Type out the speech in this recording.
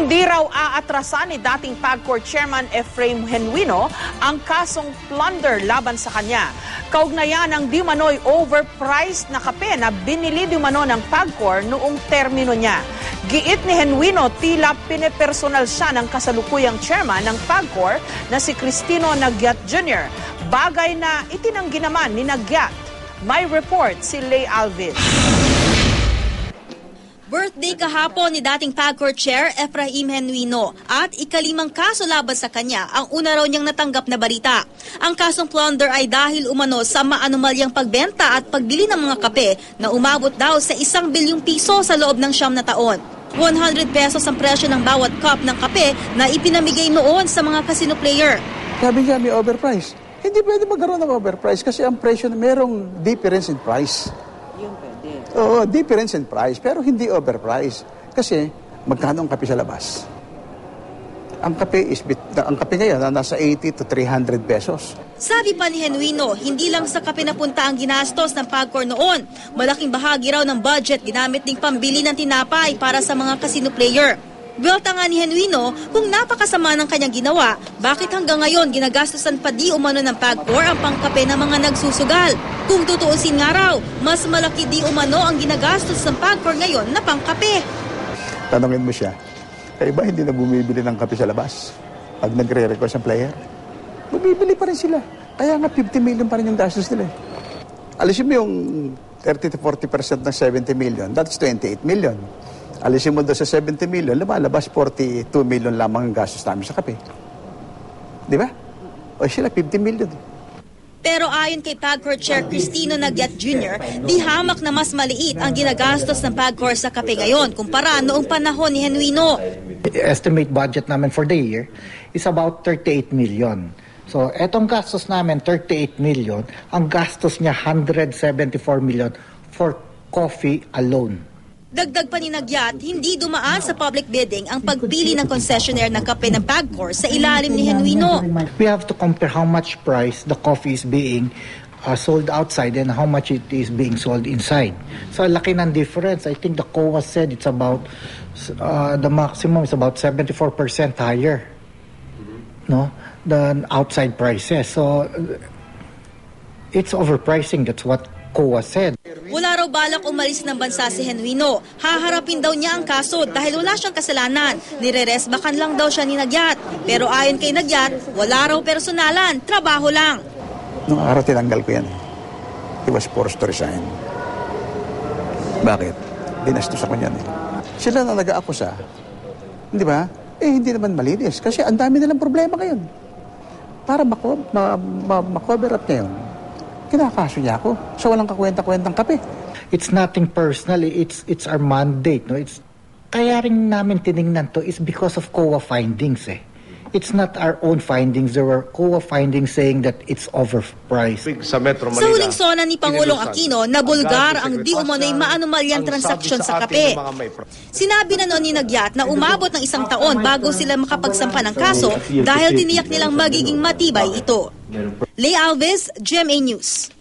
Hindi raw aatrasan ni dating PAGCOR Chairman Efrain Genuino ang kasong plunder laban sa kanya. Kaugnayan ng di umano'y overpriced na kape na binili di umano ng PAGCOR noong termino niya. Giit ni Genuino tila pinepersonal siya ng kasalukuyang chairman ng PAGCOR na si Cristino Nagyat Jr. Bagay na itinanggi naman ni Nagyat. May report si Lay Alvis. Birthday kahapon ni dating PAGCOR Chair Efrain Genuino at ikalimang kaso laban sa kanya ang una raw niyang natanggap na balita. Ang kasong plunder ay dahil umano sa maanumalyang pagbenta at pagbili ng mga kape na umabot daw sa 1 bilyong piso sa loob ng 9 na taon. 100 pesos ang presyo ng bawat cup ng kape na ipinamigay noon sa mga casino player. Sabi niya may overprice. Hindi pwede magkaroon ng overprice kasi ang presyo merong difference in price. Oo, difference in price, pero hindi overprice. Kasi, magkano ang kape sa labas? Ang kape ngayon, nasa 80 to 300 pesos. Sabi pa ni Genuino, hindi lang sa kape napunta ang ginastos ng PAGCOR noon. Malaking bahagi raw ng budget ginamit ding pambili ng tinapay para sa mga casino player. Buwelta nga ni Genuino kung napakasama ng kanyang ginawa, bakit hanggang ngayon ginagastosan pa di umano ng PAGCOR ang pangkape ng mga nagsusugal. Kung tutuusin nga raw, mas malaki di umano ang ginagastos ng PAGCOR ngayon na pangkape. Tanungin mo siya, kaya ba hindi na bumibili ng kape sa labas? Pag nagre-request ang player, bumibili pa rin sila. Kaya nga 50 million pa rin yung gastos nila. Alisin mo yung 30 to 40% ng 70 million, that's 28 million. Alisin mo doon sa 70 million, lumalabas 42 million lamang ang gastos namin sa kape. Di ba? O sila 50 million. Pero ayon kay PAGCOR Chair Cristino Nagyat Jr., di hamak na mas maliit ang ginagastos ng PAGCOR sa kape ngayon kumpara noong panahon ni Genuino. Estimate budget namin for the year is about 38 million. So, etong gastos namin, 38 million, ang gastos niya 174 million for coffee alone. Dagdag pa ni Nagyat, hindi dumaan sa public bidding ang pagpili ng concessionaire ng kape ng PAGCOR sa ilalim ni Genuino. We have to compare how much price the coffee is being sold outside and how much it is being sold inside. So, laki ng difference. I think the COA said it's about, the maximum is about 74% higher, no, than outside prices. So, it's overpricing. That's what COA said. Wala raw balak umalis ng bansa si Genuino. Haharapin daw niya ang kaso dahil wala siyang kasalanan. Nireresbakan lang daw siya ni Nagyat. Pero ayon kay Nagyat, wala raw personalan, trabaho lang. Noong araw tinanggal ko yan. He was forced to resign. Bakit? Binastos ako niyan. Sila na nag-aakusa. Hindi ba? Hindi naman malinis. Kasi ang dami nilang problema ngayon. Para ma-cover up niya yun. Kinakaso niya ako sa walang kakwenta-kwentang kape. It's nothing personal. It's our mandate. No? Kaya rin namin tinignan to is because of COA findings. It's not our own findings. There were COA findings saying that it's overpriced. Sa huling sona ni Pangulong Aquino, nabulgar ang di umano'y maanumalyang transaksyon sa kape. Sinabi na noon ni Nagyat na umabot ng 1 taon bago sila makapagsampa ng kaso dahil tiniyak nilang magiging matibay ito. Lay Alvis, GMA News.